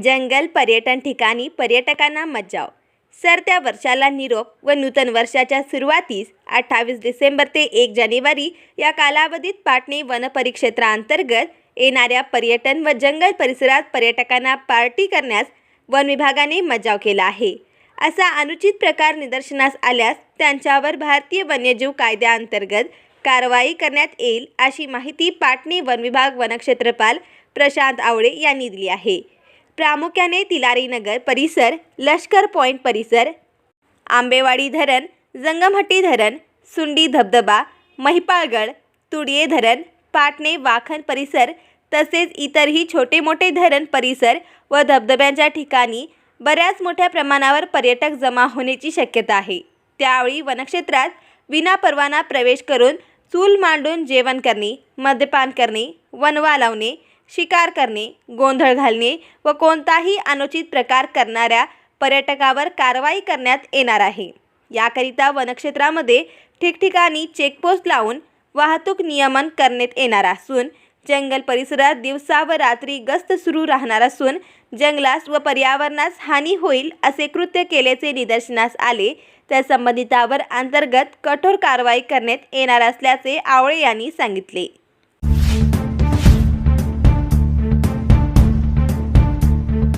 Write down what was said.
जंगल पर्यटन ठिकाणी पर्यटकांना मज्जाव. सरत्या वर्षाला निरोप व नूतन वर्षाच्या सुरुवातीस 28 डिसेंबर ते 1 जानेवारी या कालावधीत पाटणे वनपरिक्षेत्रांतर्गत येणाऱ्या पर्यटन व जंगल परिसरात पर्यटकांना पार्टी करण्यास वन विभागाने मज्जाव केला आहे. असा अनुचित प्रकार निदर्शनास आल्यास त्यांच्यावर भारतीय वन्यजीव कायद्याअंतर्गत कारवाई करण्यात येईल, अशी माहिती पाटणे वन विभाग वनक्षेत्रपाल प्रशांत आवळे यांनी दिली आहे. प्रामुख्याने तिलारी नगर परिसर, लष्कर पॉइंट परिसर, आंबेवाडी धरण, जंगमहट्टी धरण, सुंडी धबधबा, महिपाळगड, तुडिये धरण, पाटणे वाखन परिसर तसेच इतरही छोटे मोठे धरण परिसर व धबधब्यांच्या ठिकाणी बऱ्याच मोठ्या प्रमाणावर पर्यटक जमा होण्याची शक्यता आहे. त्यावेळी वनक्षेत्रात विनापरवाना प्रवेश करून चूल मांडून जेवण करणे, मद्यपान करणे, वणवा लावणे, शिकार करणे, गोंधळ घालणे व कोणताही अनुचित प्रकार करणाऱ्या पर्यटकावर कारवाई करण्यात येणार आहे. याकरिता वनक्षेत्रामध्ये ठिकठिकाणी चेकपोस्ट लावून वाहतूक नियमन करण्यात येणार असून जंगल परिसरात दिवसा व रात्री गस्त सुरू राहणार असून जंगलास व पर्यावरणास हानी होईल असे कृत्य केल्याचे निदर्शनास आले तर संबंधितावर अंतर्गत कठोर कारवाई करण्यात येणार असल्याचे आवळे यांनी सांगितले.